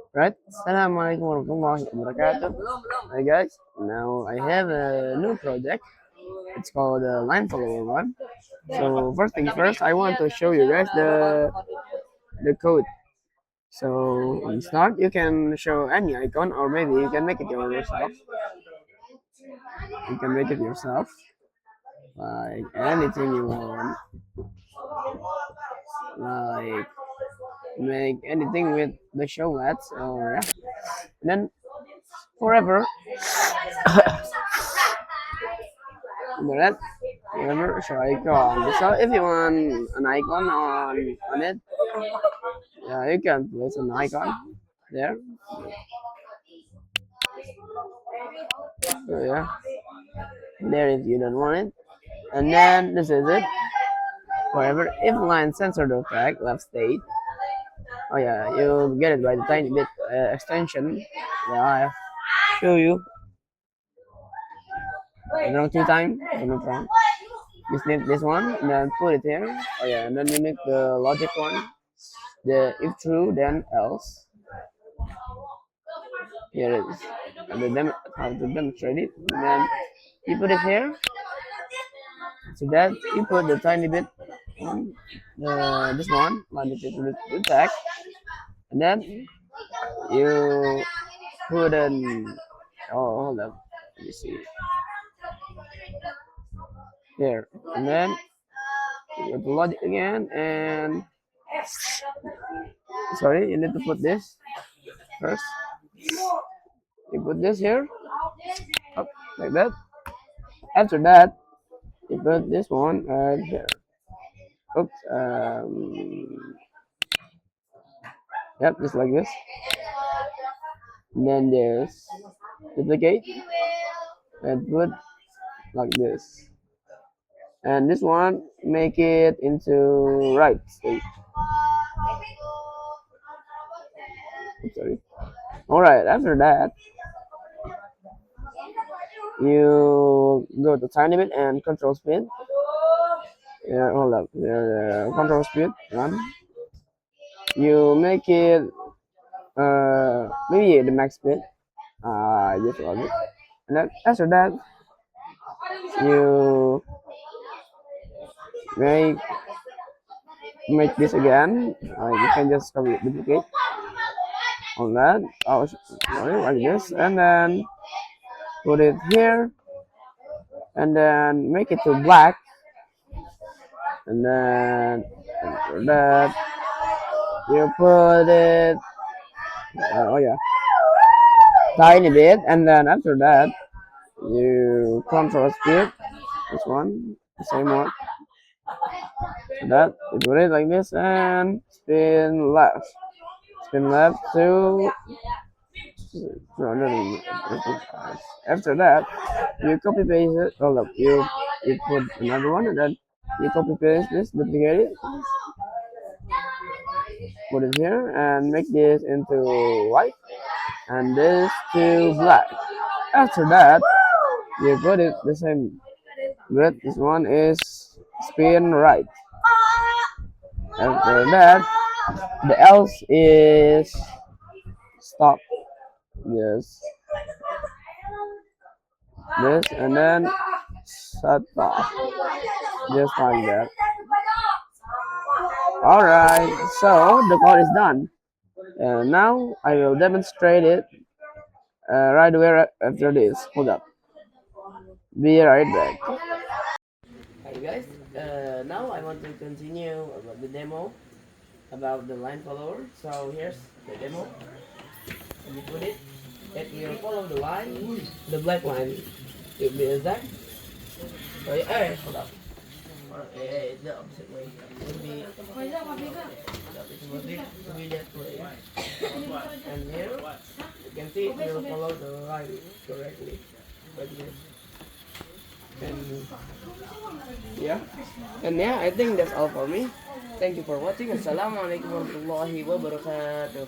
Right? Assalamualaikum warahmatullahi wabarakatuh. Hi guys, now I have a new project. It's called Line Follower One. So first things first, I want to show you guys the code. So in Start, you can show any icon, or maybe you can make it yourself. You can make it yourself, like anything you want, like make anything with the show ads, or yeah. And then forever, that whatever show icon. So if you want an icon on it, yeah, you can place an icon there. So yeah, there if you don't want it. And then this is it. Forever, if line sensor the track left state, oh yeah, you get it by the tiny bit extension. Yeah, I show you. Around two times, if I'm not wrong. You snip this one, and then put it here. Oh yeah, and then you make the logic one. The if true, then else. Here it is. And then how to demonstrate it. And then you put it here. So that you put the tiny bit on this one, like the tag, and then you put an hold up. Let me see here, and then you put the logic again, and sorry, you need to put this first. You put this here, up like that. After that, you put this one right here. Oops. Yep, just like this. And then there's duplicate and put like this. And this one make it into right state. I'm sorry. All right. After that, you go to tiny bit and control speed. Yeah, hold up. Yeah, control speed. Run. You make it maybe the max speed. Just love it. And then after that, you make make this again. You can just copy duplicate on that. Oh, sorry, like this, and then put it here, and then make it to black, and then after that you put it. Oh yeah, tiny bit, and then after that you control speed. This one, the same one. That you put it like this and spin left. Spin left to no, no, no, no. After that, you copy paste it. Hold up, you put another one and then you copy paste this, duplicate it, put it here, and make this into white and this to black. After that, you put it the same. But this one is spin right. After that, the else is stop. Yes, this and then shut off. Just like that. Alright, so the code is done. Now I will demonstrate it right away after this. Hold up. Be right back. Hi guys, now I want to continue about the demo about the line follower. So here's the demo. And you put it. If you follow the line, the black line, it will be exact. So yeah, hold up. Okay, the opposite way. It will be that way. And here, you can see it will follow the line correctly. Like this. And yeah, I think that's all for me. Thank you for watching. Assalamualaikum warahmatullahi wabarakatuh.